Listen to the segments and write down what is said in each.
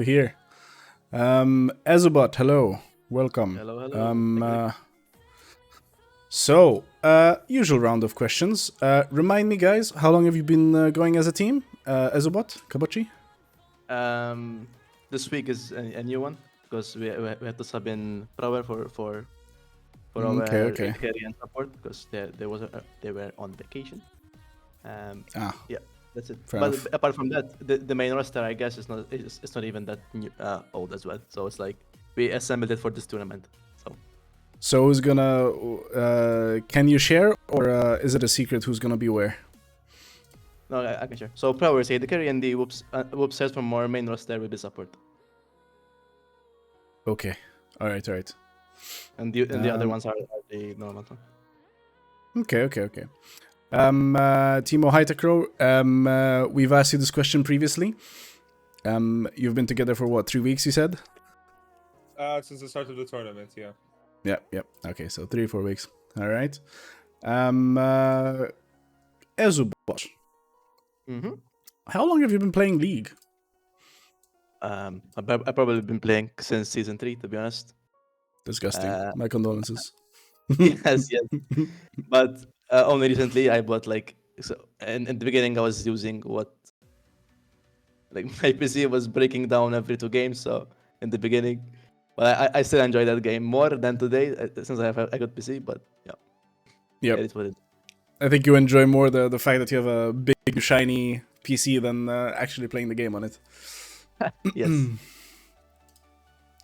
Here. Azubot, hello. Welcome. Hello, hello. Usual round of questions. Remind me, guys, how long have you been going as a team? Azubot, Kabachi? This week is a new one because we had to sub in Prower for Okay, our okay. carry and support because they were on vacation. Ah, Yeah, that's it. fair But enough. apart from that, the main roster I guess is not it's not even that new, old as well. So it's like we assembled it for this tournament. So who's gonna... can you share, or is it a secret who's gonna be where? No, I can share. So Prower say the carry and the whoops sets from our main roster will be support, Okay. Alright. and the other Um, ones are the normal one. Okay. Timo Hightekro, we've asked you this question previously. You've been together for what, 3 weeks, you said? Since the start of the tournament, yeah. Yep. Okay, so 3 or 4 weeks. Alright. Ezubot, Mm-hmm. how long have you been playing League? I've probably been playing since season 3, to be honest. Disgusting. Uh, My condolences. yes, but only recently I bought in the beginning I was using my PC was breaking down every 2 games. So in the beginning, but I still enjoy that game more than today since I have a good PC. But yeah, Yep. it's what it. I think you enjoy more the fact that you have a big, shiny PC than actually playing the game on it. Yes.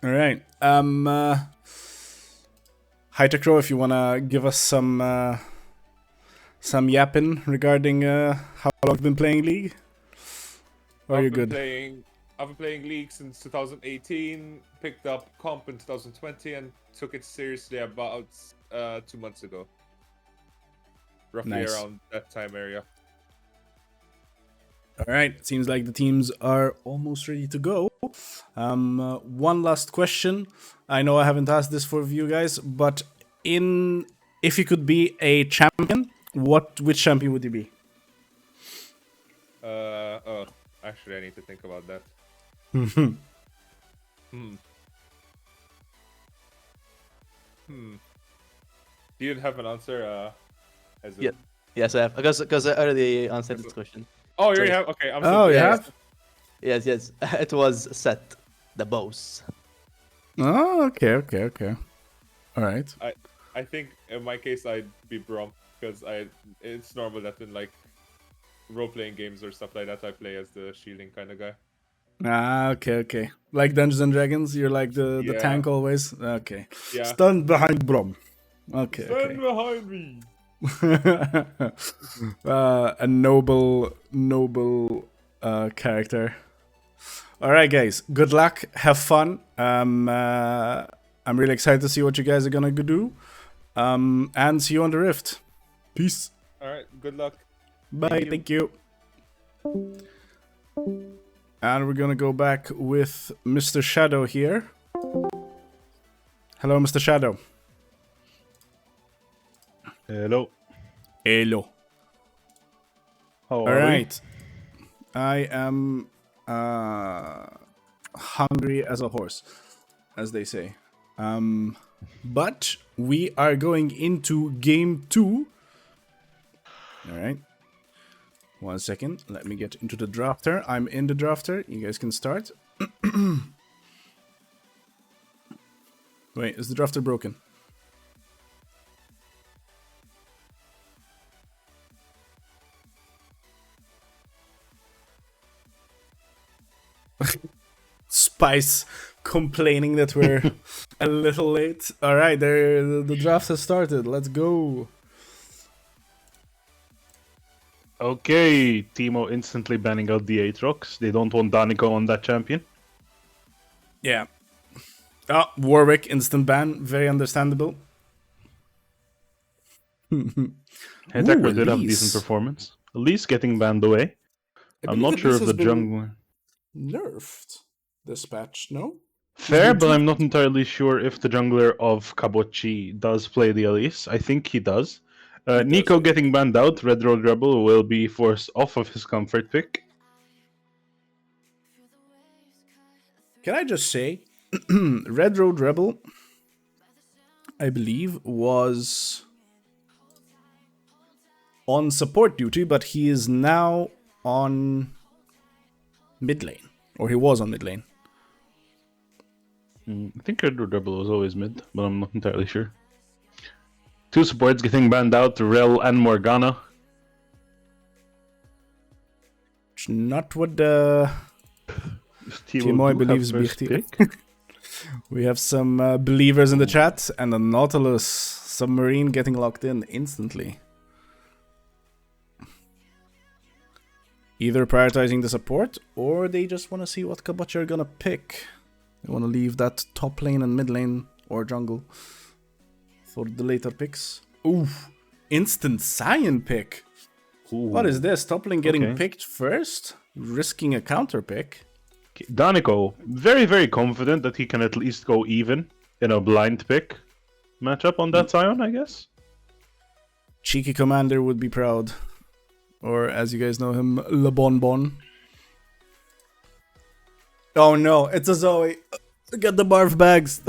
Alright. Hightekro, if you wanna give us some yapping regarding how long you've been playing League? Or are you good? I've been playing League since 2018, picked up comp in 2020, and took it seriously about 2 months ago. Roughly Nice. around that time area. Alright, seems like the teams are almost ready to go. One last question. I know I haven't asked this for you guys, but if you could be a champion, which champion would you be? Actually, I need to think about that. Do you have an answer? Yeah. Yes, I have because I already answered this question. Oh, you already have. Okay, I'm Oh, you have? Yes. It was set the boss. Oh, okay. All right. I think in my case I'd be Brom because it's normal that in like role-playing games or stuff like that I play as the shielding kind of guy. Ah, okay. Like Dungeons and Dragons, you're like the Yeah. tank always. Okay. Yeah. Stand behind Brom. Okay. Stand behind me. A noble character. All right, guys. Good luck. Have fun. I'm really excited to see what you guys are gonna do. And see you on the Rift. Peace. All right. Good luck. Bye. Thank you. And we're gonna go back with Mr. Shadow here. Hello, Mr. Shadow. Hello. How All are right. I am hungry as a horse, as they say. But we are going into game 2. All right. 1 second. Let me get into the drafter. I'm in the drafter. You guys can start. Wait, is the drafter broken? Spice complaining that we're a little late. All right, the draft has started. Let's go. Okay, TMO instantly banning out the Aatrox. They don't want Danica on that champion. Yeah. Warwick, instant ban. Very understandable. Hightekro did have a decent performance. Elise getting banned away. I'm not sure if the jungler... nerfed this patch, no? Fair, but I'm not entirely sure if the jungler of Kabochi does play the Elise. I think he does. Nico getting banned out. Red Road Rebel will be forced off of his comfort pick. Can I just say, Red Road Rebel, I believe, was on support duty, but he is now on mid lane. Or he was on mid lane. I think Red Road Rebel was always mid, but I'm not entirely sure. Two supports getting banned out, Rel and Morgana. It's not what the TMO, I believe, is big. We have some believers in the chat, and the Nautilus submarine getting locked in instantly. Either prioritizing the support, or they just want to see what Kabachi are gonna pick. They want to leave that top lane and mid lane or jungle for the later picks. Ooh, instant Cyan pick. Ooh. What is this? Top lane getting picked first? Risking a counter pick? Danico, very, very confident that he can at least go even in a blind pick matchup on that Scion, I guess. Cheeky Commander would be proud. Or, as you guys know him, Le Bonbon. Oh no, it's a Zoe. Get the barf bags.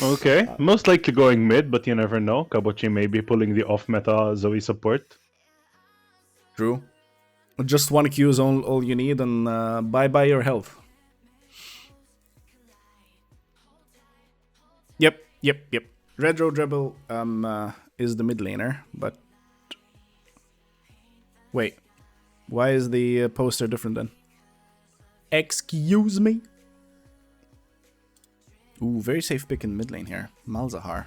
Okay, most likely going mid, but you never know. Kabuchi may be pulling the off-meta Zoe support. True. Just one Q is all you need, and bye-bye your health. Yep. Red Road Rebel is the mid laner, but... Wait. Why is the poster different then? Excuse me? Ooh, very safe pick in mid lane here. Malzahar.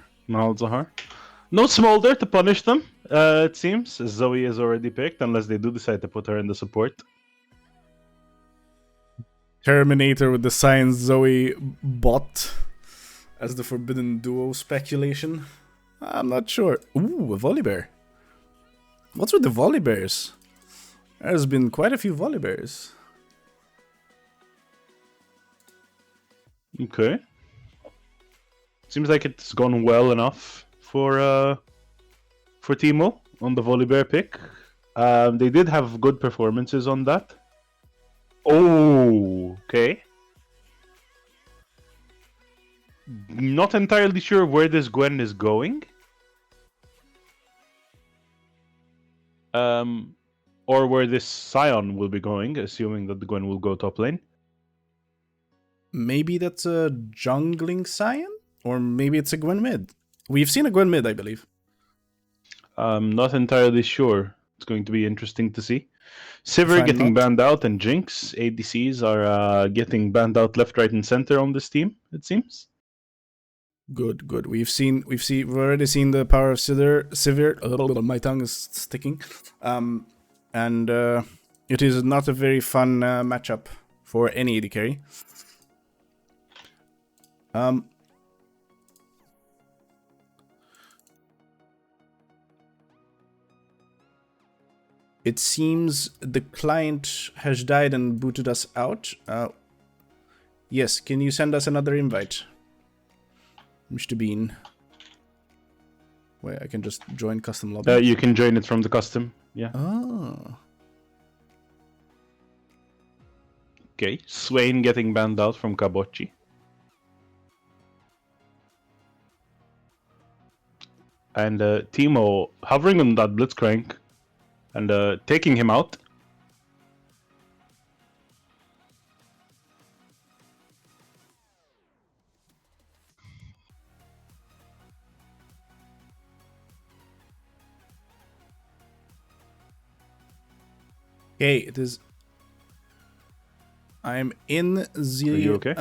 No Smolder to punish them, it seems. Zoe is already picked, unless they do decide to put her in the support. Terminator with the Science Zoe bot as the forbidden duo speculation. I'm not sure. Ooh, a Volibear. What's with the Volibears? There's been quite a few Volibears. Okay. Seems like it's gone well enough for TMO on the Volibear pick. They did have good performances on that. Oh, okay. Not entirely sure where this Gwen is going. Or where this Scion will be going, assuming that the Gwen will go top lane. Maybe that's a jungling Scion? Or maybe it's a Gwen mid. We've seen a Gwen mid, I believe. I'm not entirely sure. It's going to be interesting to see. Sivir getting banned out, and Jinx ADCs are getting banned out left, right, and center on this team, it seems. Good. We've already seen the power of Sivir. My tongue is sticking. And it is not a very fun matchup for any AD carry. It seems the client has died and booted us out. Yes, can you send us another invite, Mr. Bean? Wait, I can just join custom lobby. You can join it from the custom, yeah. Oh. Okay, Swain getting banned out from Kabochi. And Timo hovering on that Blitzcrank and taking him out. Okay, it is. I'm in the. Are you okay?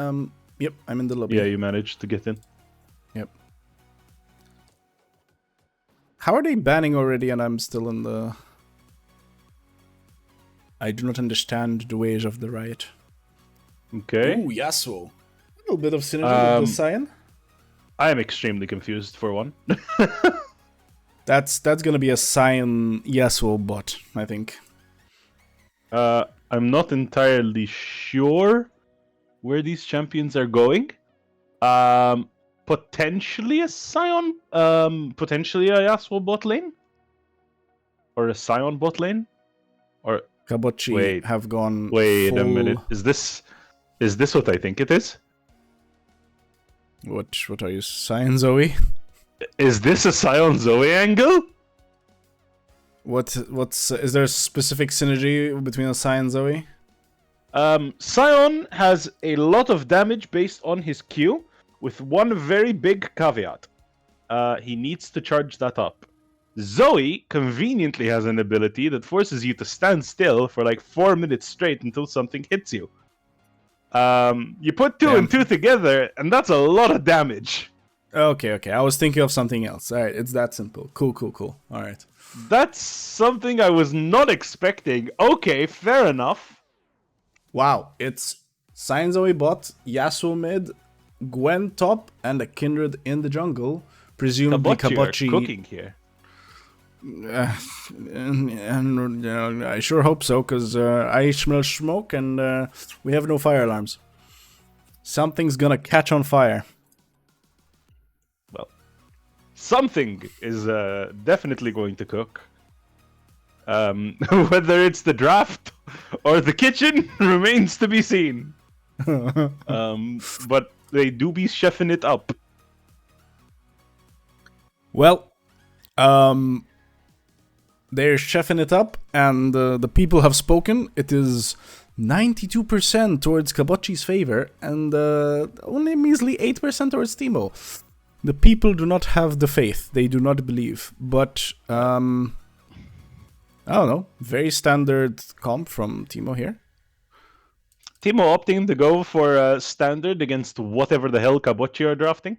Yep, I'm in the lobby. Yeah, you managed to get in. Yep. How are they banning already and I'm still in the... I do not understand the ways of the riot. Okay. Ooh, Yasuo. A little bit of synergy with the Scion. I am extremely confused for one. That's gonna be a Scion Yasuo bot, I think. I'm not entirely sure where these champions are going. Potentially a Scion, potentially a Yasuo bot lane, or a Scion bot lane, or Kabochi have gone. Wait full... a minute. Is this Is this what I think it is? What are you, Cyan Zoe? Is this a Sion Zoe angle? What's is there a specific synergy between a Cyan and Zoe? Sion has a lot of damage based on his Q, with one very big caveat. He needs to charge that up. Zoe conveniently has an ability that forces you to stand still for like 4 minutes straight until something hits you. You put two and two together, and that's a lot of damage. Okay. I was thinking of something else. All right, it's that simple. Cool. All right. That's something I was not expecting. Okay, fair enough. Wow, it's Cyan Zoe bot, Yasuo mid, Gwen top, and a Kindred in the jungle. Presumably Kabochi are cooking here. And I sure hope so, because I smell smoke and we have no fire alarms. Something's gonna catch on fire. Well, something is definitely going to cook. Whether it's the draft or the kitchen remains to be seen. But they do be chefing it up. Well, they're chefing it up, and the people have spoken. It is 92% towards Kabochi's favor, and only a measly 8% towards TMO. The people do not have the faith. They do not believe. But, I don't know. Very standard comp from TMO here. TMO opting to go for standard against whatever the hell Kabochi are drafting.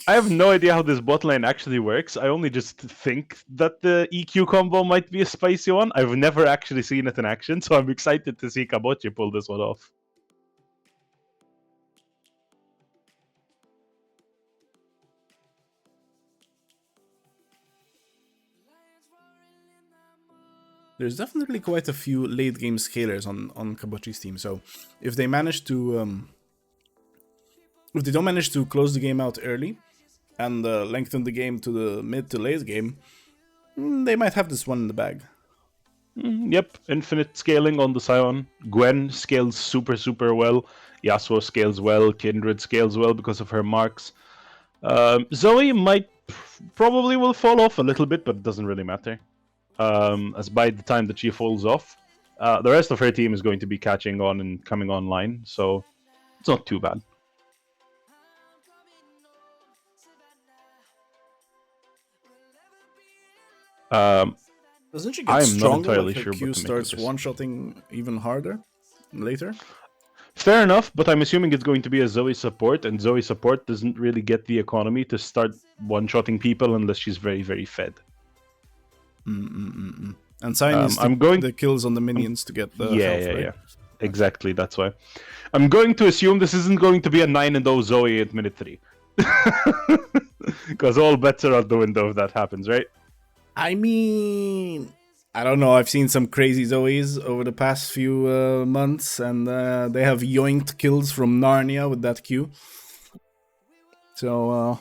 I have no idea how this bot lane actually works. I only just think that the EQ combo might be a spicy one. I've never actually seen it in action, so I'm excited to see Kabochi pull this one off. There's definitely quite a few late game scalers on Kabochi's team, so if they manage to if they don't manage to close the game out early and lengthen the game to the mid to late game, they might have this one in the bag. Yep, infinite scaling on the Sion. Gwen scales super well. Yasuo scales well. Kindred scales well because of her marks. Zoe might probably will fall off a little bit, but it doesn't really matter. As by the time that she falls off, the rest of her team is going to be catching on and coming online, so it's not too bad. Doesn't she get I'm not stronger entirely when her sure Q what to make of starts this. one-shotting even harder later? Fair enough, but I'm assuming it's going to be a Zoe support, and Zoe support doesn't really get the economy to start one-shotting people unless she's very fed. And Cyan needs the kills on the minions to get the health, right? Yeah. Exactly, that's why. I'm going to assume this isn't going to be a 9-0 Zoe at minute 3. Because all bets are out the window if that happens, right? I mean, I don't know. I've seen some crazy Zoes over the past few months, and they have yoinked kills from Narnia with that Q. So,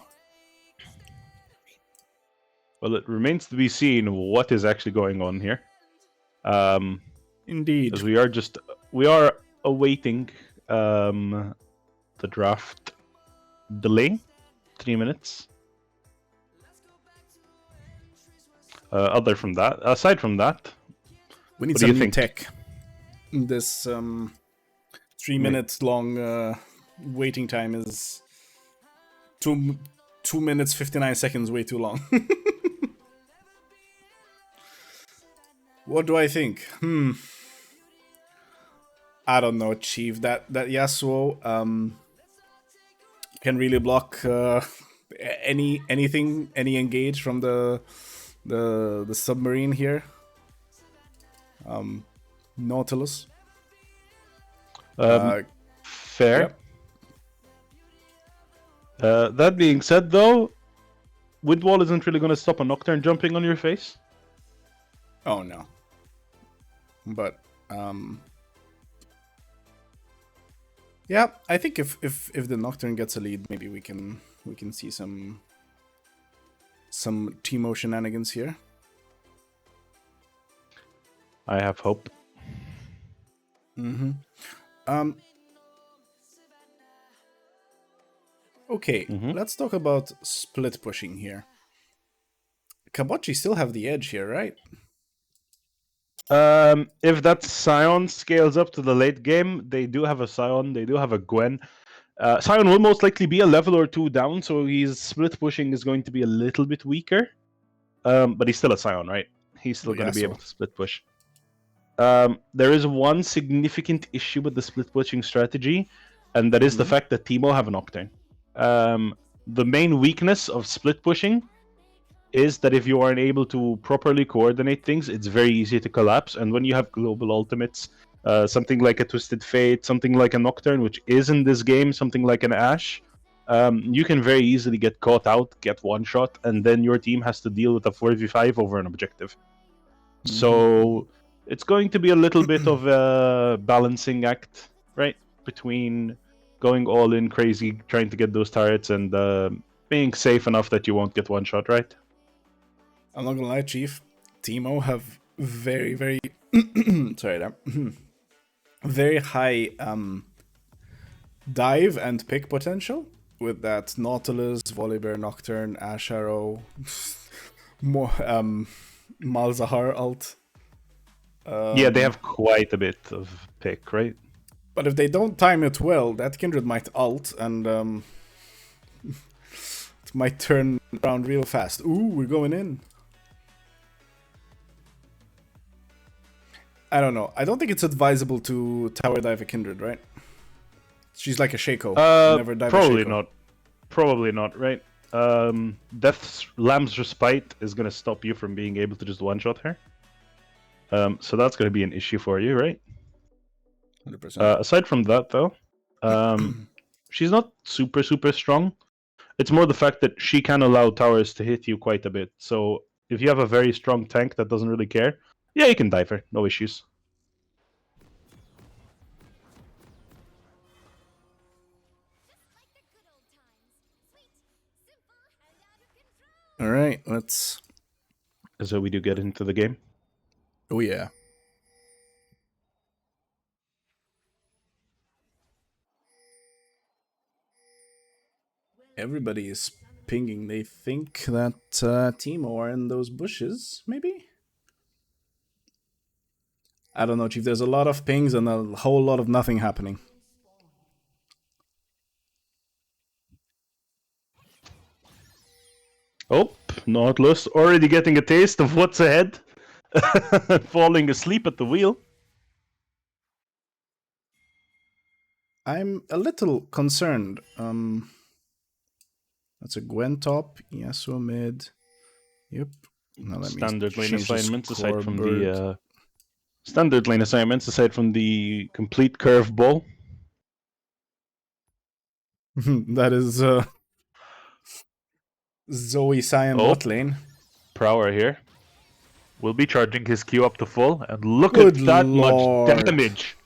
well, it remains to be seen what is actually going on here. Indeed. Because we are awaiting the draft delay, 3 minutes. Aside from that, We need what do you some new think? tech. This 3 minutes long waiting time is 2 minutes 59 seconds way too long. What do I think? I don't know, Chief. That Yasuo can really block any engage from the submarine here. Nautilus. Fair. Yep. That being said, though, Windwall isn't really going to stop a Nocturne jumping on your face. Oh no. But yeah, I think if the Nocturne gets a lead, maybe we can see some TMO shenanigans here. I have hope. Mm-hmm. Um. Okay, Mhm. let's talk about split pushing here. Kabochi still have the edge here, right? If that Scion scales up to the late game, they do have a Scion, they do have a Gwen. Scion will most likely be a level or two down, so his split pushing is going to be a little bit weaker. But he's still a Scion, right? He's still Oh, going yeah, to be able so. to split push. There is one significant issue with the split pushing strategy, and that is the fact that TMO have an Octane. The main weakness of split pushing is that if you aren't able to properly coordinate things, it's very easy to collapse. And when you have global ultimates, something like a Twisted Fate, something like a Nocturne, which is in this game, something like an Ashe, you can very easily get caught out, get one shot, and then your team has to deal with a 4v5 over an objective. So it's going to be a little bit of a balancing act, right? Between going all in crazy, trying to get those turrets, and being safe enough that you won't get one shot, right? I'm not gonna lie, Chief. Timo have very, very sorry there. Very high dive and pick potential with that Nautilus, Volibear, Nocturne, Ash Arrow, more Malzahar ult. Yeah, they have quite a bit of pick, right? But if they don't time it well, that Kindred might ult and it might turn around real fast. Ooh, we're going in. I don't know. I don't think it's advisable to tower dive a Kindred, right? She's like a Shaco. Never dive Probably a Shaco. not. Probably not, right? Death's Lamb's Respite is going to stop you from being able to just one-shot her. So that's going to be an issue for you, right? 100%. Aside from that, though, she's not super, super strong. It's more the fact that she can allow towers to hit you quite a bit. So if you have a very strong tank that doesn't really care, yeah, you can dive her. No issues. All right, let's. So we do get into the game. Oh, yeah. Everybody is pinging. They think that Timo are in those bushes, maybe? I don't know, Chief. There's a lot of pings and a whole lot of nothing happening. Oh, Nautilus already getting a taste of what's ahead. Falling asleep at the wheel. I'm a little concerned. That's a Gwen top, Yasuo mid. Yep. Now let Standard me lane change the assignments aside from scoreboard. the standard lane assignments aside from the complete curveball. That is Zoe Cyan Oh. bot lane. Prower here will be charging his Q up to full, and look Good at that lord. much damage.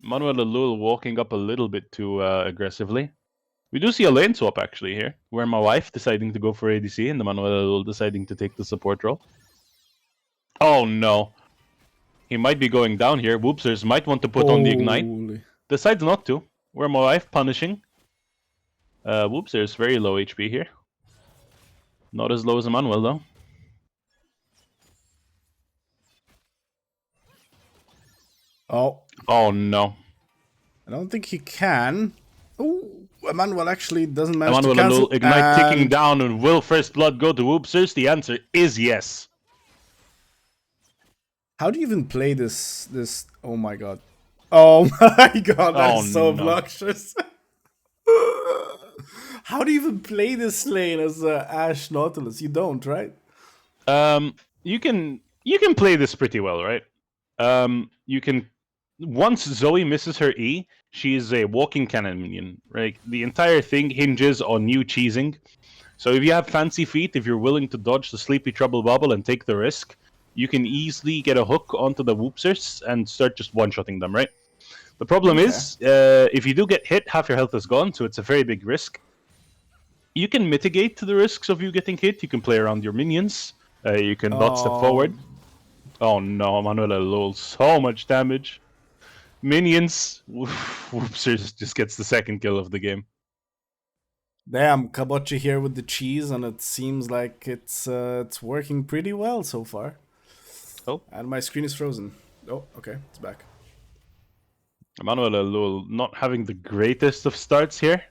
Manuel Alul walking up a little bit too aggressively. We do see a lane swap actually here, where my wife deciding to go for ADC and the Manuel Alul deciding to take the support role. Oh no. He might be going down here. Whoopsers might want to put on the ignite. Holy. Decides not to. Where my wife punishing. Whoopsers very low HP here. Not as low as Emmanuel though. Oh, Oh no. I don't think he can. Oh, Emmanuel actually doesn't manage Emmanuel to cancel. Alul ignite ticking And down, and will first blood go to Whoopsers? The answer is yes. how do you even play this? Oh my god. Oh my god, that's Oh, so no. obnoxious. How do you even play this lane as Ash Nautilus? You don't, right? You can play this pretty well, right? You can once Zoe misses her E, she is a walking cannon minion, right? The entire thing hinges on you cheesing. So if you have fancy feet, if you're willing to dodge the Sleepy Trouble Bubble and take the risk, you can easily get a hook onto the Whoopsers and start just one-shotting them, right? The problem is, if you do get hit, half your health is gone, so it's a very big risk. You can mitigate the risks of you getting hit. You can play around your minions. You can not step forward. Oh no, Manuel Alul, so much damage. Minions. Whoopsers just gets the second kill of the game. Damn, Kabochi here with the cheese, and it seems like it's working pretty well so far. Oh. And my screen is frozen. Oh, okay, it's back. Emmanuel Alul not having the greatest of starts here.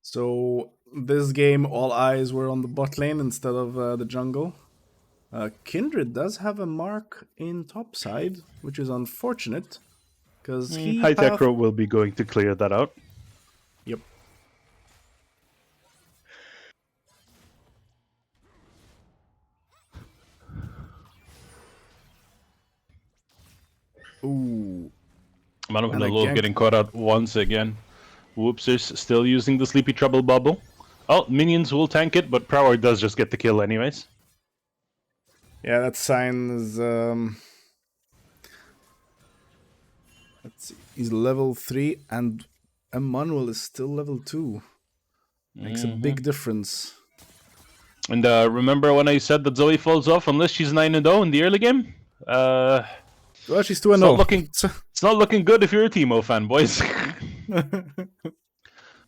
So this game, all eyes were on the bot lane instead of the jungle. Kindred does have a mark in top side, which is unfortunate, because he High Tech Row will be going to clear that out. Yep. Ooh. Emmanuel And Alul again- getting caught out once again. Whoopsers still using the Sleepy Trouble bubble. Oh, minions will tank it, but Prower does just get the kill anyways. Yeah, that sign is let's see. He's level 3 and Emmanuel is still level 2. Makes a big difference. And remember when I said that Zoe falls off unless she's 9-0 in the early game? Well, she's 2-0. It's not looking good if you're a TMO fan, boys.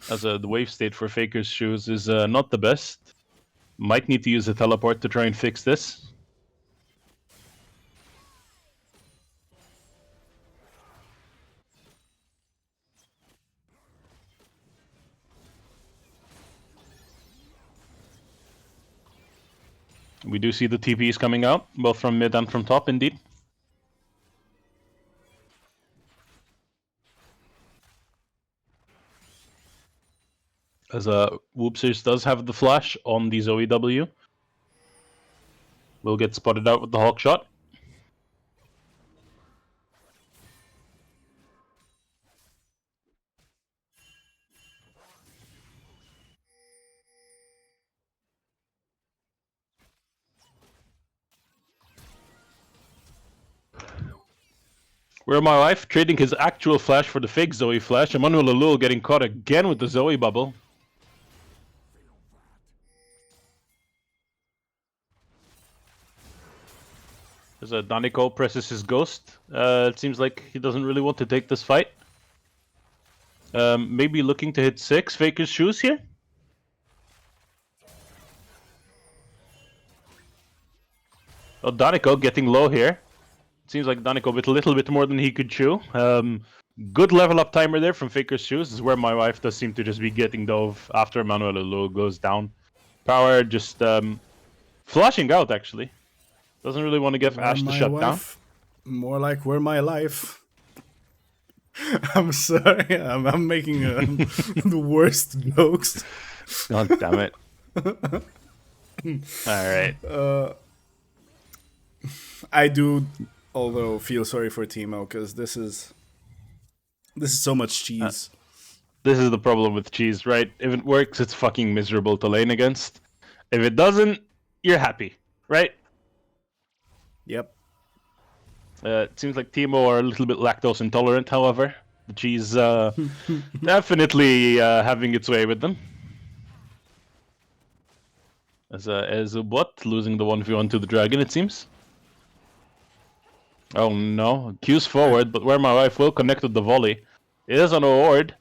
As the wave state for Faker's shoes is not the best. Might need to use a teleport to try and fix this. We do see the TPs coming out, both from mid and from top, indeed. As Whoopsers does have the flash on the Zoe W. Will get spotted out with the Hawk shot. Where my wife trading his actual flash for the fake Zoe flash. Emmanuel Alul getting caught again with the Zoe bubble. As Daniko presses his ghost. It seems like he doesn't really want to take this fight. Maybe looking to hit 6 Faker's shoes here. Oh, Daniko getting low here. Seems like Daniko with a little bit more than he could chew. Good level up timer there from Faker's shoes. This is where my wife does seem to just be getting dove after Emmanuel Alul goes down. Power just flashing out actually. Doesn't really want to give Ash the shutdown. More like where my life. I'm sorry, I'm making the worst jokes. God damn it. Alright. I do, although, feel sorry for Timo, because this is so much cheese. This is the problem with cheese, right? If it works, it's fucking miserable to lane against. If it doesn't, you're happy, right? Yep. It seems like Timo are a little bit lactose intolerant, however. The cheese definitely having its way with them. As a bot losing the 1v1 to the dragon, it seems. Oh no, Q's forward, but where my wife will connect with the volley. It is on a ward.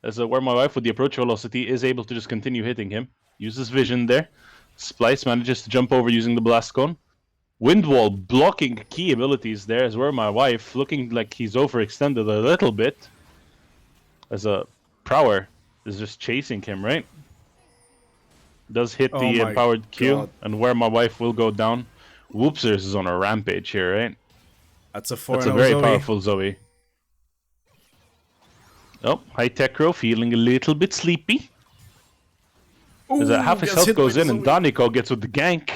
As where my wife with the approach velocity is able to just continue hitting him. Uses vision there. Splice manages to jump over using the blast cone. Windwall blocking key abilities there as where my wife looking like he's overextended a little bit. As a Prower is just chasing him, right? Does hit Oh the my empowered Q, God. and where my wife will go down. Whoopsers is on a rampage here, right? That's a 4 That's a very powerful Zoe. Oh, High Tech Row feeling a little bit sleepy. As half his health goes in, and Daniko gets with the gank.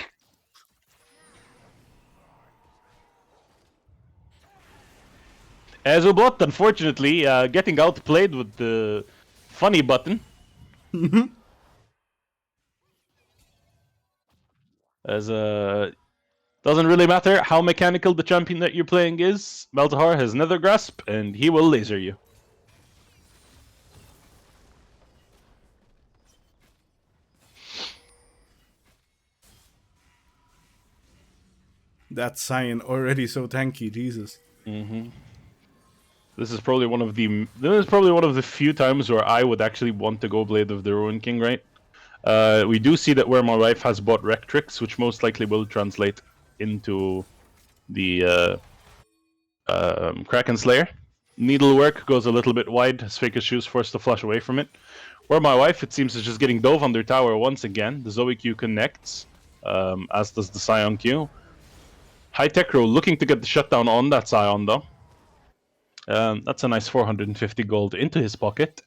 As a bot, unfortunately, getting outplayed with the funny button. As Doesn't really matter how mechanical the champion that you're playing is. Malzahar has Nether Grasp, and he will laser you. That Cyan already so tanky, Jesus. This is probably one of the few times where I would actually want to go Blade of the Ruin King, right? We do see that where my wife has bought Rectrix, which most likely will translate into the Kraken Slayer. Needlework goes a little bit wide, as Faker's Shoes forced to flush away from it. Where my wife, it seems, is just getting dove under tower once again. The Zoe Q connects, as does the Scion Q. High Tech Row looking to get the shutdown on that Scion, though. That's a nice 450 gold into his pocket.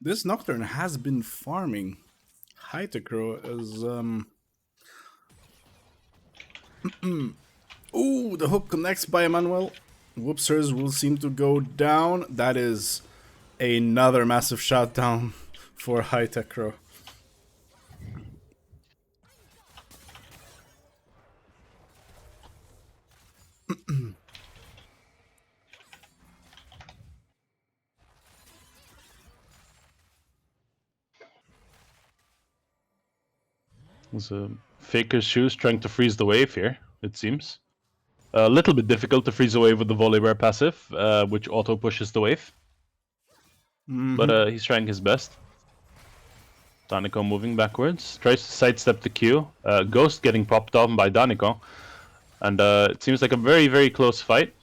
This Nocturne has been farming. Hytecro is Ooh, the hook connects by Emmanuel. Whoopsers will seem to go down. That is another massive shutdown for Hytecro. There's a Faker's Shoes trying to freeze the wave here, it seems. A little bit difficult to freeze the wave with the Volibear passive, which auto pushes the wave. But he's trying his best. Danico moving backwards, tries to sidestep the Q. Ghost getting popped off by Danico. And it seems like a very, very close fight.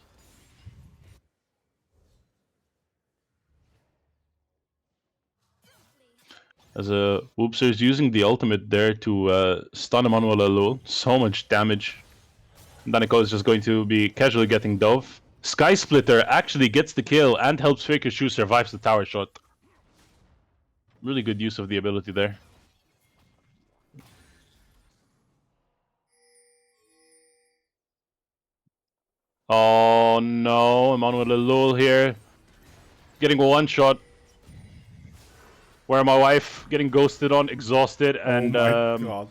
As Whoopser is using the ultimate there to stun Emmanuel Alul. So much damage. Danico is just going to be casually getting dove. Sky Splitter actually gets the kill and helps Faker's Shoe survives the tower shot. Really good use of the ability there. Oh no, Emmanuel Alul here. Getting one shot. Where my wife getting ghosted on, exhausted, and oh my god.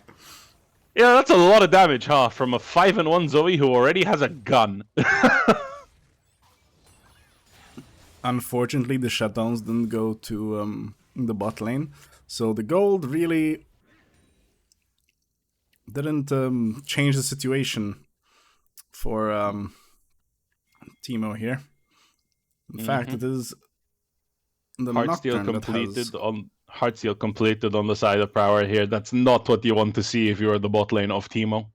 yeah, that's a lot of damage, huh? From a 5-1 Zoe who already has a gun. Unfortunately, the shutdowns didn't go to the bot lane, so the gold really didn't change the situation for TMO here. In fact, it is the Heartsteel Nocturne that has... Heartsteel completed on the side of power here. That's not what you want to see if you're the bot lane of Teemo.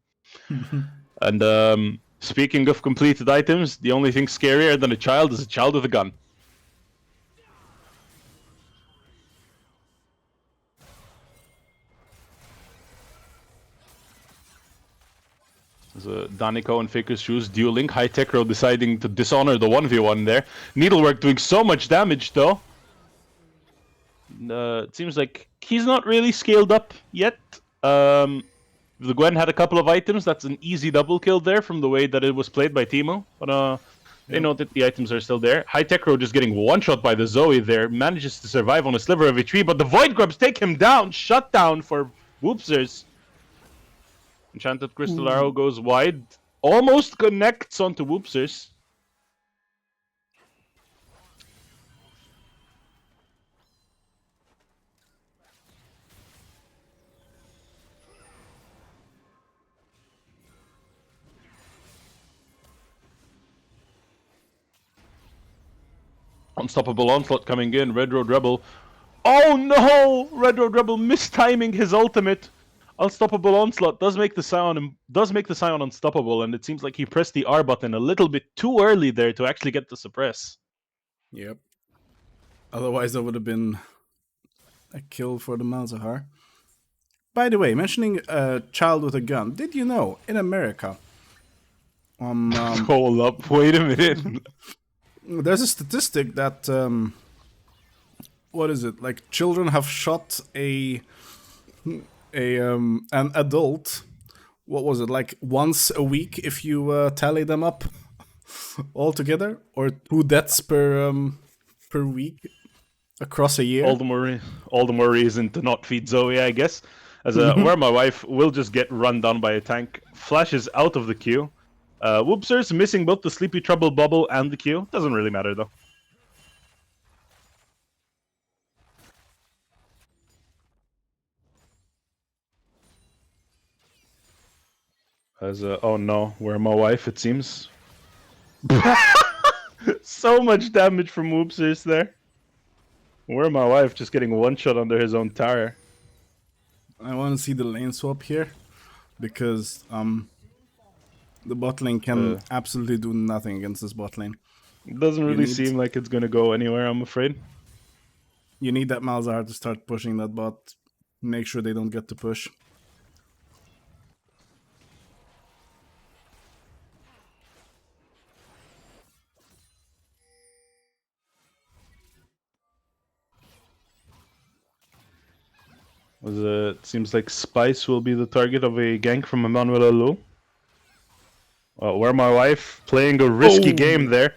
And speaking of completed items, the only thing scarier than a child is a child with a gun. There's a Danico and Faker's Shoes dueling. High Tech Row deciding to dishonor the 1v1 there. Needlework doing so much damage though. It seems like he's not really scaled up yet. The Gwen had a couple of items. That's an easy double kill there from the way that it was played by Teemo. But they know that the items are still there. High Tech Row just getting one shot by the Zoe there. Manages to survive on a sliver of a tree. But the Void Grubs take him down. Shut down for Whoopsers. Enchanted Crystal Arrow goes wide. Almost connects onto Whoopsers. Unstoppable Onslaught coming in. Red Road Rebel. Oh no! Red Road Rebel mistiming his ultimate. Unstoppable Onslaught does make the Scion unstoppable, and it seems like he pressed the R button a little bit too early there to actually get the suppress. Yep. Otherwise, that would have been a kill for the Malzahar. By the way, mentioning a child with a gun, did you know in America, Hold up, wait a minute. there's a statistic that what is it? Like children have shot an adult what was it, like once a week if you tally them up all together, or 2 deaths per week across a year. All the more reason to not feed Zoe, I guess. As where my wife will just get run down by a tank, flashes out of the queue. Whoopsers missing both the Sleepy Trouble bubble and the queue. Doesn't really matter though. As oh no, where my wife, it seems. So much damage from Whoopsers there. Where my wife just getting one shot under his own tower. I want to see the lane swap here, because the bot lane can absolutely do nothing against this bot lane. It doesn't really seem like it's gonna go anywhere, I'm afraid. You need that Malzahar to start pushing that bot. Make sure they don't get to push. It seems like Spice will be the target of a gank from Emmanuel Alou. Where my wife playing a risky game there.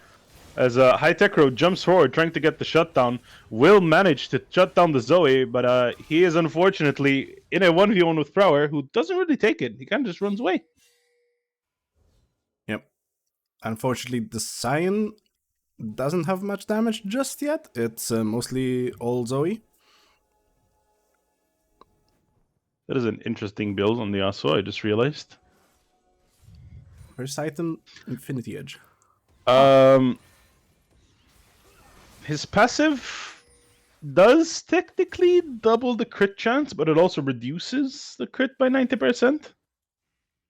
As High Tech Road jumps forward trying to get the shutdown. Will manage to shut down the Zoe, but he is unfortunately in a 1v1 with Prower, who doesn't really take it. He kind of just runs away. Yep. Unfortunately, the Scion doesn't have much damage just yet. It's mostly all Zoe. That is an interesting build on the Yasuo, I just realized. First item, Infinity Edge. His passive does technically double the crit chance, but it also reduces the crit by 90%.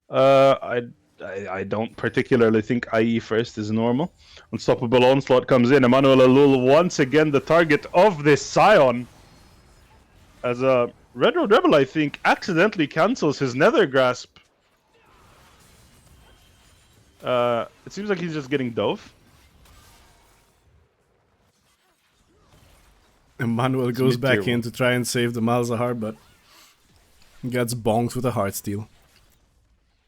I don't particularly think IE first is normal. Unstoppable Onslaught comes in. Emmanuel Alul once again the target of this Scion. As Red Road Rebel, I think, accidentally cancels his Nether Grasp. It seems like he's just getting dove. Emmanuel goes back in to try and save the Malzahar, but gets bonked with a Heartsteel.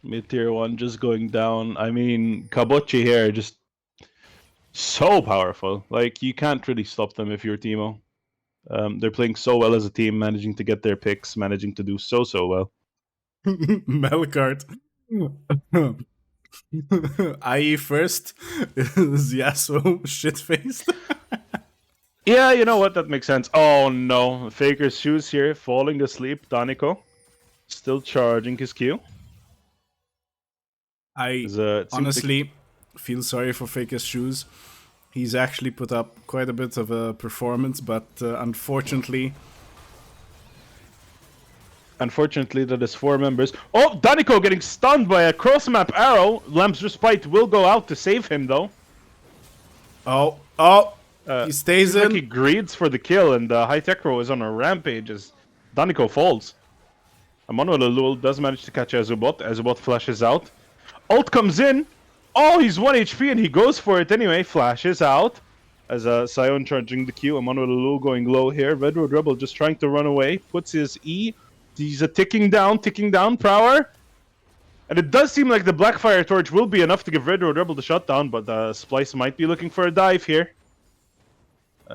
Mid tier 1 just going down. I mean, Kabochi here just so powerful. Like, you can't really stop them if you're TMO. They're playing so well as a team, managing to get their picks, managing to do so well. Melkart. IE first is Yasuo shit-faced. Yeah, you know what? That makes sense. Oh no. Faker's Shoes here, falling asleep. Daniko still charging his Q. I honestly feel sorry for Faker's Shoes. He's actually put up quite a bit of a performance, but unfortunately... Unfortunately, that is 4 members. Oh, Daniko getting stunned by a cross-map arrow. Lamp's Respite will go out to save him, though. He stays in. Like he greeds for the kill, and High Tech Row is on a rampage as Daniko falls. Emmanuel Alul does manage to catch Azubot. Azubot flashes out. Ult comes in. Oh, he's 1 HP and he goes for it anyway. Flashes out. As Sion charging the Q. Emmanuel Alul going low here. Red Road Rebel just trying to run away. Puts his E. He's ticking down, Prower. And it does seem like the Blackfire Torch will be enough to give Red Road Rebel the shutdown, but Splice might be looking for a dive here.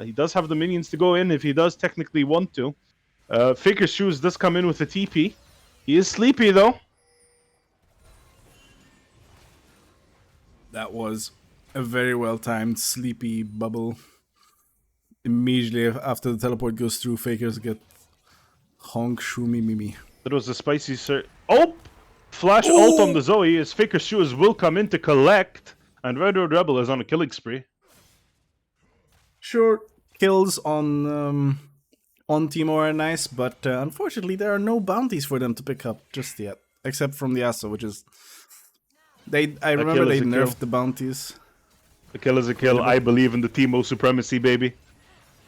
He does have the minions to go in if he does technically want to. Faker's Shoes does come in with a TP. He is sleepy though. That was a very well-timed sleepy bubble. Immediately after the teleport goes through, Fakers get honk shoomy mimi. That was a spicy Oh! Flash ult on the Zoe as Faker's Shoes will come in to collect. And Red Road Rebel is on a killing spree. Sure, kills on Teemo are nice, but unfortunately there are no bounties for them to pick up just yet. Except from the Asa, which is... I remember they nerfed the bounties. A kill is a kill. I believe in the TMO supremacy, baby.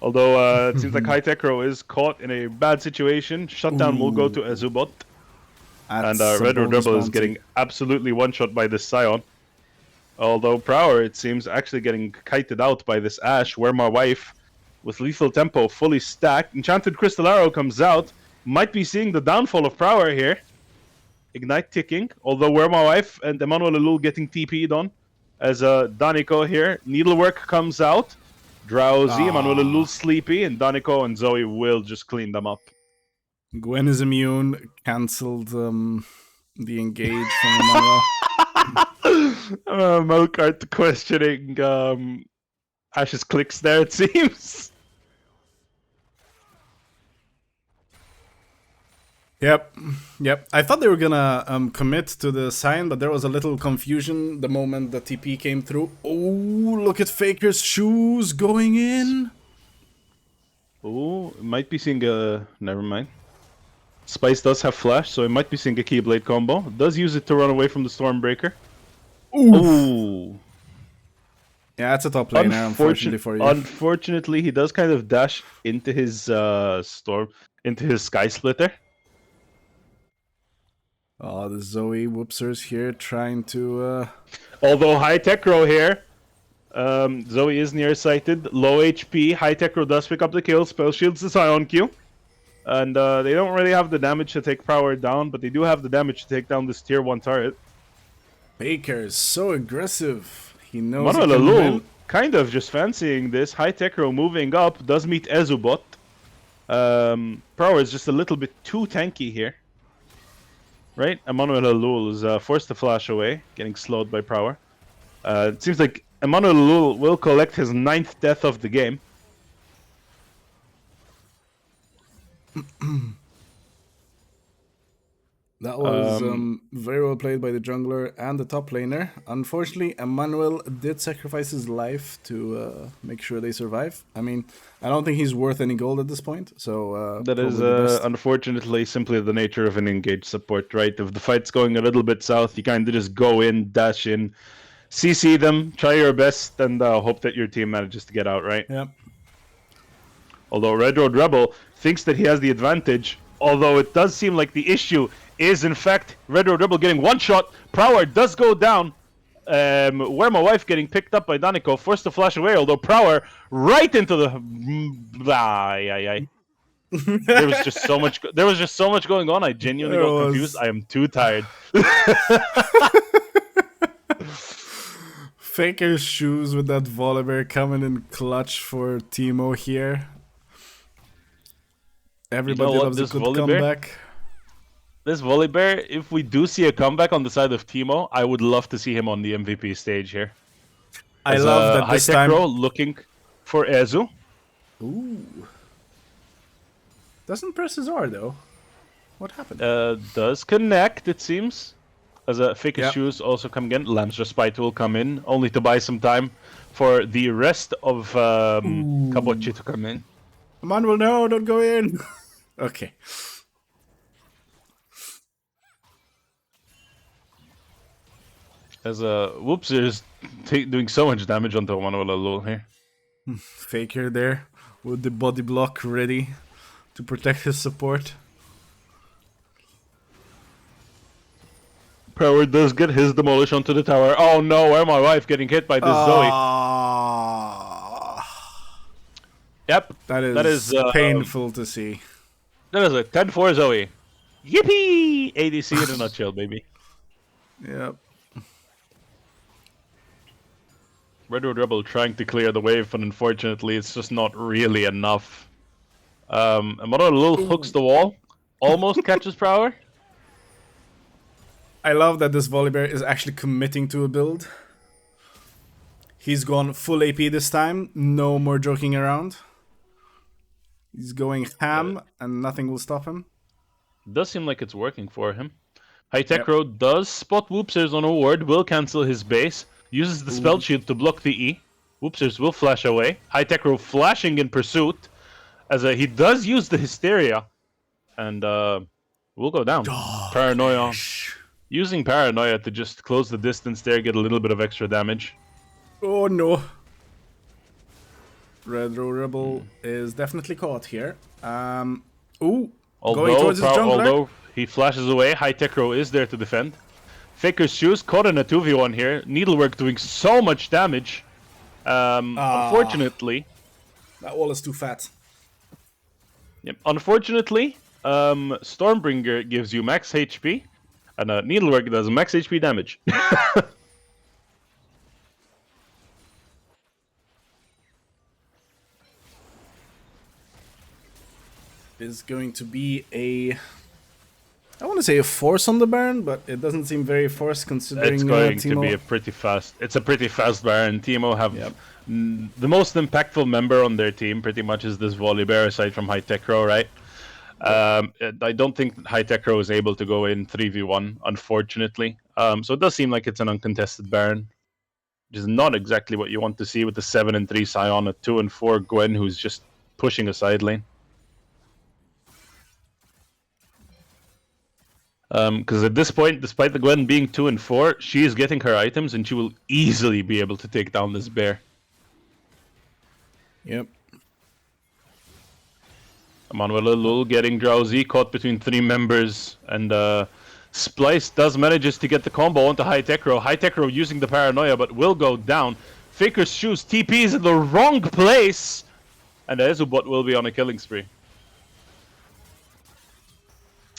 Although it seems like High Tech Row is caught in a bad situation. Shutdown will go to Azubot. And Red Road Rebel is getting absolutely one-shot by this Scion. Although Prower, it seems, actually getting kited out by this Ashe, where my wife, with Lethal Tempo fully stacked. Enchanted Crystal Arrow comes out. Might be seeing the downfall of Prower here. Ignite ticking, although Where My Wife and Emmanuel Alul getting TP'd on. As Daniko here, Needlework comes out. Drowsy, Emmanuel Alul sleepy, and Daniko and Zoe will just clean them up. Gwen is immune, cancelled the engage from Emmanuel. Melkart questioning Ash's clicks there, it seems. Yep. I thought they were gonna commit to the sign, but there was a little confusion the moment the TP came through. Oh, look at Faker's shoes going in. Oh, might be seeing a... Never mind. Spice does have flash, so it might be seeing a Keyblade combo. Does use it to run away from the Stormbreaker. Ooh. Yeah, that's a top laner, unfortunately for you. Unfortunately, he does kind of dash into his into his Sky Splitter. Oh, the Zoe whoopsers here trying to... Although High Tech Row here, Zoe is nearsighted, low HP. High Tech Row does pick up the kill. Spell shields is on Q. And they don't really have the damage to take Power down, but they do have the damage to take down this tier 1 turret. Baker is so aggressive. He knows Manuel he can Alul win. kind of just fancying this. High Tech Row moving up, does meet Ezubot. Power is just a little bit too tanky here. Right? Emmanuel Alul is forced to flash away, getting slowed by Prower. It seems like Emmanuel Alul will collect his 9th death of the game. That was very well played by the jungler and the top laner. Unfortunately, Emmanuel did sacrifice his life to make sure they survive. I mean, I don't think he's worth any gold at this point. So that is unfortunately simply the nature of an engaged support, right? If the fight's going a little bit south, you kind of just go in, dash in, CC them, try your best, and hope that your team manages to get out, right? Yep. Although Red Road Rebel thinks that he has the advantage, although it does seem like the issue is in fact Red Road Rebel getting one shot. Prower does go down. Where My Wife getting picked up by Daniko, forced to flash away, although Prower right into the... There was just so much going on. I genuinely got confused. I am too tired. Faker's shoes with that Volibear coming in clutch for TMO here. Everybody loves a good comeback. This Volibear, if we do see a comeback on the side of Timo, I would love to see him on the MVP stage here. I love that this time... looking for Ezu. Ooh. Doesn't press his R though. What happened? Does connect, it seems. As a Faker's shoes also come again. Lamb's Respite will come in, only to buy some time for the rest of Kabochi to come in. Manuel, no, don't go in. Okay. As Whoopser is doing so much damage onto Manuel Alul here. Faker there with the body block ready to protect his support. Power does get his demolish onto the tower. Oh no, Where My Wife getting hit by this Zoe. Yep. That is painful to see. That is a 10-4 Zoe. Yippee! ADC in a nutshell, baby. Yep. Red Road Rebel trying to clear the wave, but unfortunately it's just not really enough. Emmanuel Alul hooks the wall. Almost catches Prower. I love that this Volibear is actually committing to a build. He's gone full AP this time. No more joking around. He's going ham and nothing will stop him. Does seem like it's working for him. High Tech Road does spot Whoopsers on a ward, will cancel his base, uses the spell shield to block the E. Whoopsers will flash away. High Tech Road flashing in pursuit, as he does use the Hysteria, and will go down. Paranoia. Using Paranoia to just close the distance there, get a little bit of extra damage. Oh no. Red Row Rebel is definitely caught here. Going towards his jungler. Although he flashes away, High Tech Row is there to defend. Faker's Shoes caught in a 2v1 here. Needlework doing so much damage. Unfortunately. That wall is too fat. Yep. Unfortunately, Stormbringer gives you max HP. And Needlework does max HP damage. Is going to be I want to say a force on the Baron, but it doesn't seem very forced considering It's going to TMO. be a pretty fast. It's a pretty fast Baron. TMO have Yep. the most impactful member on their team. Pretty much is this Volibear aside from High Tech Row, right? I don't think High Tech Row is able to go in 3v1, unfortunately. So it does seem like it's an uncontested Baron, which is not exactly what you want to see with the 7 and 3 Sion, a 2 and 4 Gwen who's just pushing a side lane. Because at this point, despite the Gwen being 2 and 4, she is getting her items and she will easily be able to take down this bear. Yep. Manuela Lul getting drowsy, caught between 3 members, and Splice does manages to get the combo onto High Tech Row. High Tech Row using the paranoia, but will go down. Faker's Shoes TPs in the wrong place, and Ezubot will be on a killing spree.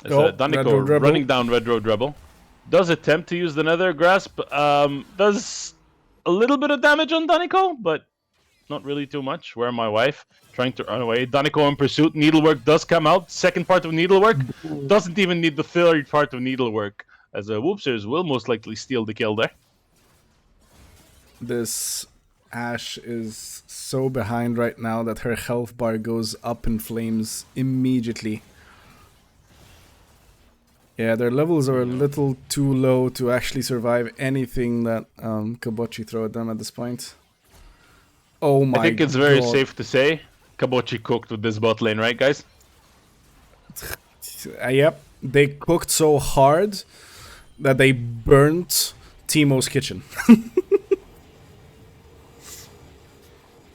As Daniko running down Red Road Rebel. Does attempt to use the Nether Grasp. Does a little bit of damage on Daniko, but not really too much. Where my wife? Trying to run away. Daniko in pursuit. Needlework does come out. Second part of Needlework. Doesn't even need the third part of Needlework. As Whoopsers will most likely steal the kill there. This Ashe is so behind right now that her health bar goes up in flames immediately. Yeah, their levels are a little too low to actually survive anything that Kabochi throw at them at this point. Oh my god. I think it's very safe to say Kabochi cooked with this bot lane, right, guys? Yep. They cooked so hard that they burnt TMO's kitchen.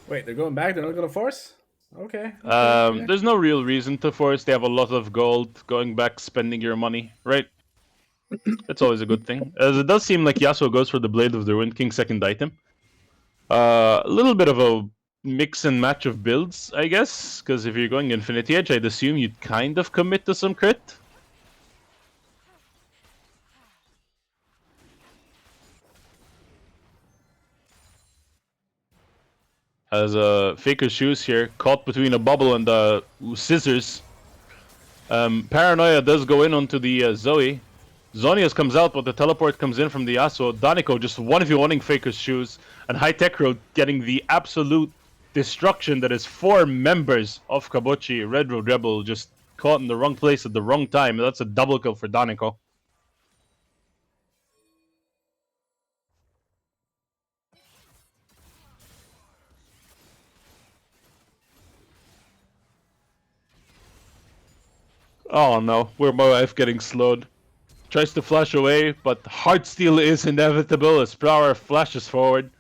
Wait, they're going back? They're not gonna force? Okay. There's no real reason to force. They have a lot of gold. Going back, spending your money, right? That's always a good thing. As it does seem like Yasuo goes for the Blade of the Wind King second item. A little bit of a mix and match of builds, I guess. Because if you're going Infinity Edge, I'd assume you'd kind of commit to some crit. As Faker's Shoes here, caught between a bubble and scissors. Paranoia does go in onto the Zoe. Zonius comes out, but the teleport comes in from the Yasuo. Daniko just 1v1ing Faker's Shoes, and High Tech Road getting the absolute destruction that is 4 members of Kabochi. Red Road Rebel just caught in the wrong place at the wrong time. That's a double kill for Daniko. Oh no, where my wife getting slowed. Tries to flash away, but Heartsteel is inevitable as Flower flashes forward.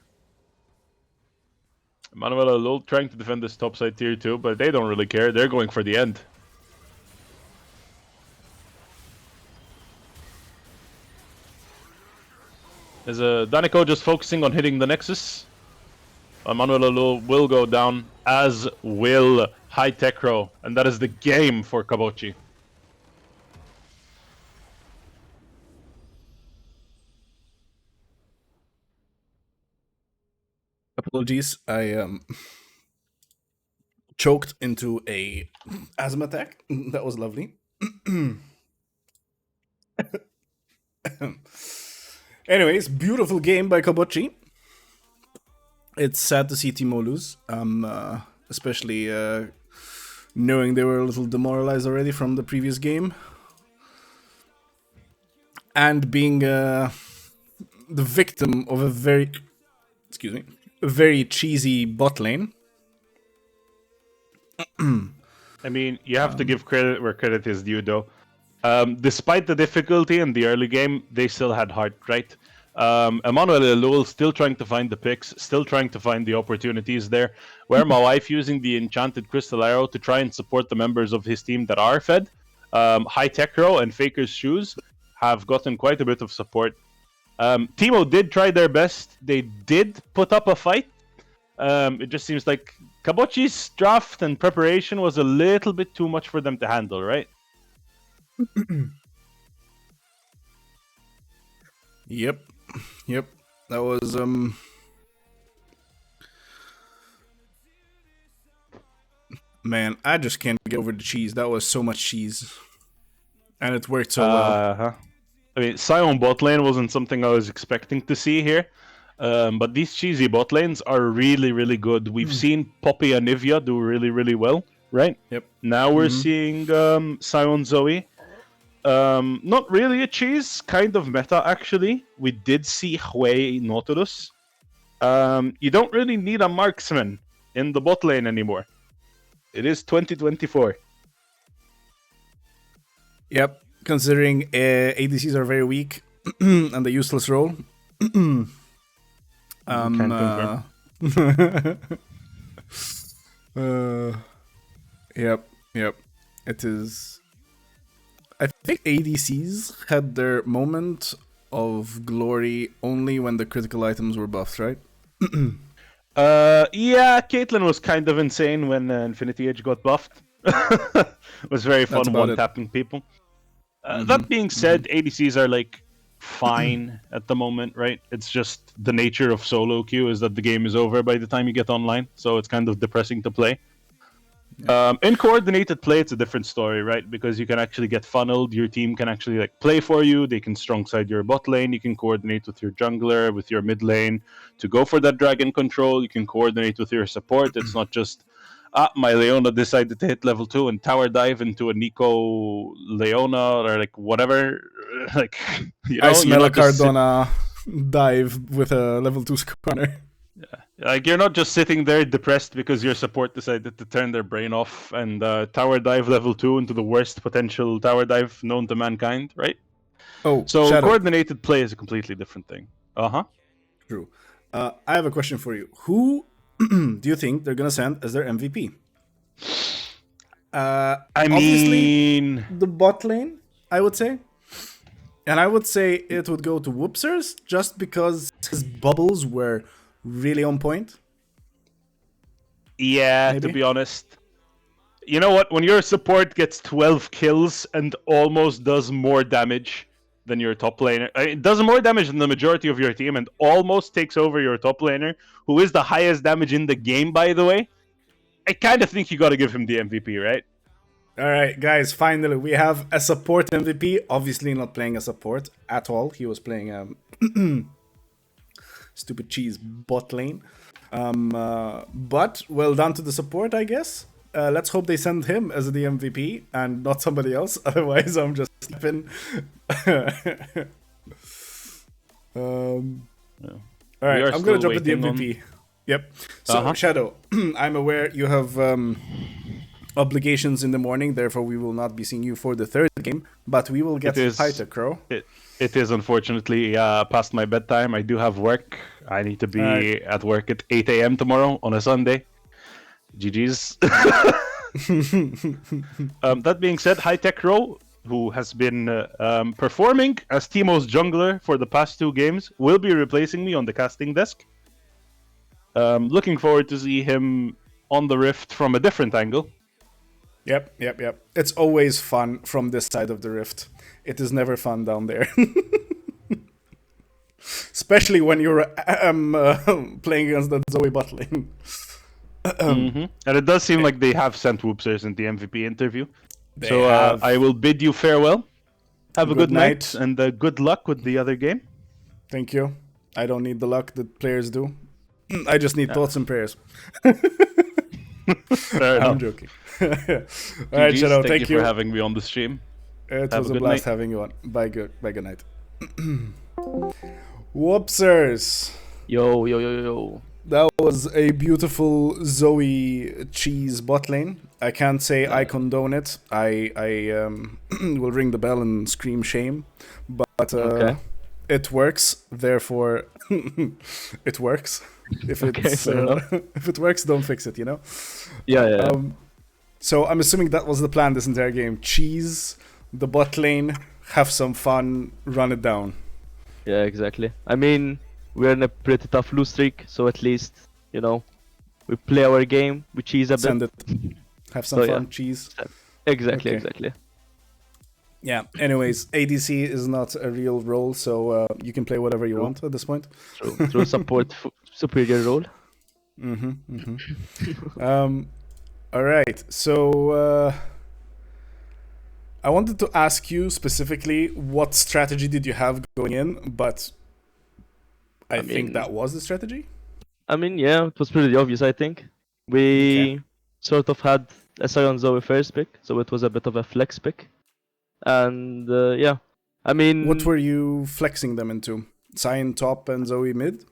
Manuela Lul trying to defend this topside tier 2, but they don't really care. They're going for the end. Is Daniko just focusing on hitting the Nexus? Manuela Lul will go down, as will High Tech Row, and that is the game for Kabochi. Apologies, I choked into a asthma attack. That was lovely. Anyways, beautiful game by Kabochi. It's sad to see TMO lose, especially knowing they were a little demoralized already from the previous game. And being the victim of a very cheesy bot lane. I mean, you have to give credit where credit is due, though. Despite the difficulty in the early game, they still had heart, right? Emmanuel Lowell still trying to find the picks, still trying to find the opportunities there. Where my wife using the enchanted crystal arrow to try and support the members of his team that are fed. High Tech Row and Faker's Shoes have gotten quite a bit of support. TMO did try their best. They did put up a fight. It just seems like Kabochi's draft and preparation was a little bit too much for them to handle, right? Yep. That was Man, I just can't get over the cheese. That was so much cheese, and it worked so well. Uh-huh. I mean, Sion bot lane wasn't something I was expecting to see here. But these cheesy bot lanes are really, really good. We've seen Poppy and Nivea do really, really well, right? Yep. Now we're seeing Sion Zoe. Not really a cheese, kind of meta actually. We did see Hui Nautilus. You don't really need a marksman in the bot lane anymore. It is 2024. Yep. Considering ADCs are very weak and the useless role. Can't confirm. Yep. It is. I think ADCs had their moment of glory only when the critical items were buffed, right? Yeah, Caitlyn was kind of insane when Infinity Edge got buffed. It was very fun That's about one-tapping people. That being said, ADCs are like fine at the moment, right? It's just the nature of solo queue is that the game is over by the time you get online, so it's kind of depressing to play. In coordinated play, it's a different story, right? Because you can actually get funneled. Your team can actually like play for you. They can strong side your bot lane. You can coordinate with your jungler, with your mid lane to go for that dragon control. You can coordinate with your support. It's not just my Leona decided to hit level 2 and tower dive into a Nico Leona or like whatever. Like I smell a you're not just Cardona dive with a level 2 scorner. Like you're not just sitting there depressed because your support decided to turn their brain off and tower dive level 2 into the worst potential tower dive known to mankind, right? Oh, So Shadow. coordinated play is a completely different thing. True. I have a question for you. Who do you think they're gonna send as their MVP? I Obviously, mean, the bot lane, I would say. And I would say it would go to Whoopsers just because his bubbles were really on point. yeah, Maybe? to be honest. You know what? When your support gets 12 kills and almost does more damage than your top laner, it does more damage than the majority of your team and almost takes over your top laner, who is the highest damage in the game, by the way. I kind of think you got to give him the MVP, right? All right, guys, finally, we have a support MVP. Obviously, not playing a support at all. He was playing stupid cheese bot lane. But well done to the support, I guess. Let's hope they send him as the MVP and not somebody else. Otherwise, I'm just slipping. All right, I'm going to jump at the MVP. Yep. So, Shadow, I'm aware you have obligations in the morning, therefore we will not be seeing you for the third game, but we will get Hyta, Crow. It is unfortunately past my bedtime. I do have work. I need to be at work at 8 a.m. tomorrow on a Sunday. GG's. That being said, High Tech Crow, who has been performing as TMO's jungler for the past 2 games, will be replacing me on the casting desk. Looking forward to see him on the Rift from a different angle. Yep. It's always fun from this side of the Rift. It is never fun down there. Especially when you're playing against the Zoe bot lane. And it does seem like they have sent Whoopsers in the MVP interview. I will bid you farewell. Have a good night and good luck with the other game. Thank you. I don't need the luck that players do. I just need thoughts and prayers. I'm joking. All right, Shadow, thank you for having me on the stream. It was a blast having you on. Bye, good night. Whoopsers. Yo. That was a beautiful Zoe cheese bot lane. I can't say I condone it. I will ring the bell and scream shame. But it works. Therefore, it works. If if it works, don't fix it. You know. Yeah. So I'm assuming that was the plan this entire game. Cheese the bot lane, have some fun, run it down. Yeah, exactly. I mean, we're in a pretty tough lose streak, so at least, we play our game, we cheese a bit. Send it. Have some fun, cheese. Exactly. Yeah. Anyways, ADC is not a real role, so you can play whatever you True. want at this point. True support superior role. All right. So I wanted to ask you specifically what strategy did you have going in, but I think mean- that was the strategy. I mean, yeah, it was pretty obvious. I think we sort of had a Sion Zoe first pick, so it was a bit of a flex pick, and yeah, I mean, What were you flexing them into? Sion top and Zoe mid?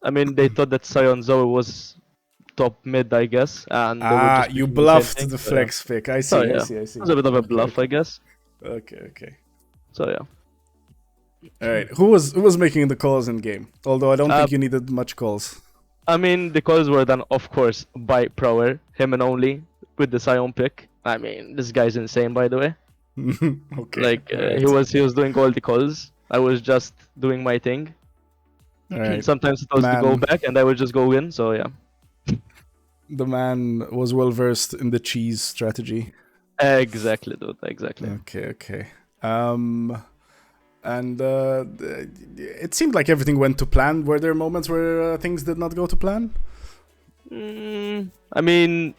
I mean, they thought that Sion Zoe was top mid, I guess, and they were just You picking the same bluffed thing, the so, yeah. flex pick. I see, So, I yeah. see, I see. It was a bit of a Okay, bluff, okay. I guess. Okay. So yeah. All right. Who was making the calls in game? Although I don't think Uh, you needed much calls. I mean, the calls were done, of course, by Prower, him and only, with the Sion pick. I mean, this guy's insane, by the way. Okay. Like all right. he was doing all the calls. I was just doing my thing. All right. Sometimes it was to go Man. back, and I would just go in. So yeah. The man was well versed in the cheese strategy. Exactly, dude. Exactly. Okay. And it seemed like everything went to plan. Were there moments where things did not go to plan? I mean,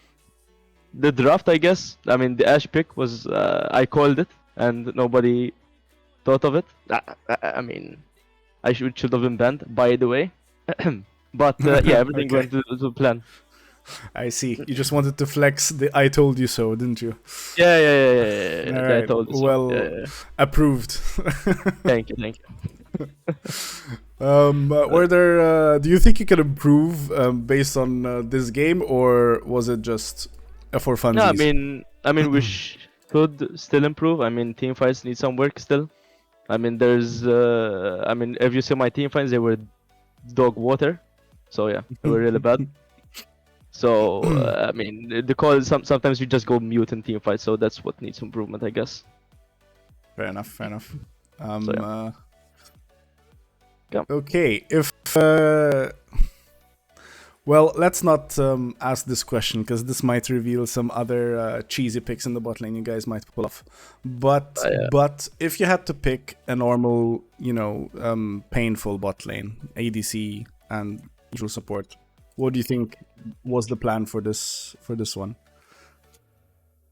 the draft, I guess. I mean, the Ash pick was I called it, and nobody thought of it. I mean, I should have been banned, by the way. But yeah, everything Okay. went to plan. I see. You just wanted to flex the "I told you so," didn't you? Yeah. All I right. told you so. Well, Yeah. approved. Thank you. Were there? Do you think you could improve based on this game, or was it just for funsies? No, I mean, we should still improve. I mean, team fights need some work still. I mean, I mean, if you see my team fights, they were dog water. So yeah, they were really bad. So I mean, the call sometimes you just go mute in team fights, so that's what needs improvement, I guess. Fair enough. So, yeah. Yeah. Okay, if well, let's not ask this question because this might reveal some other cheesy picks in the bot lane you guys might pull off. But Yeah. but if you had to pick a normal, painful bot lane, ADC and usual support, what do you think was the plan for this one?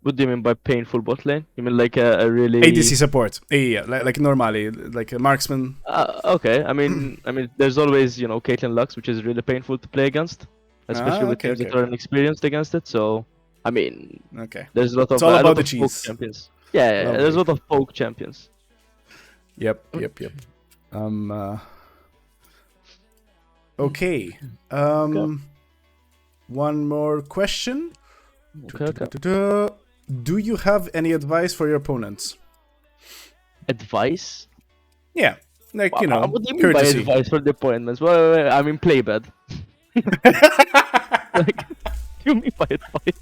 What do you mean by painful bot lane? You mean like a really ADC support, yeah, like normally, like a marksman. Okay, I mean, there's always Caitlyn Lux, which is really painful to play against, especially with Okay, teams that okay. are inexperienced against it. So, I mean, Okay, there's a lot of It's all a about lot the of poke cheese. champions. Yeah, Lovely. there's a lot of poke champions. Yep. Okay. One more question. Okay. Do you have any advice for your opponents? Advice? Yeah, like What do you mean by courtesy. advice for the appointments? Well, I mean play bad. Like, what do you mean by advice?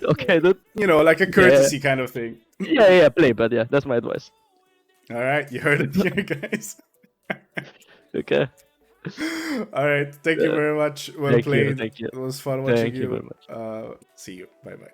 Okay, that. Like a courtesy kind of thing. Yeah, play bad. Yeah, that's my advice. All right, you heard it here, guys. Okay. All right, thank you very much. Well Thank you, played. thank you. It was fun watching Thank you very much. See you. Bye.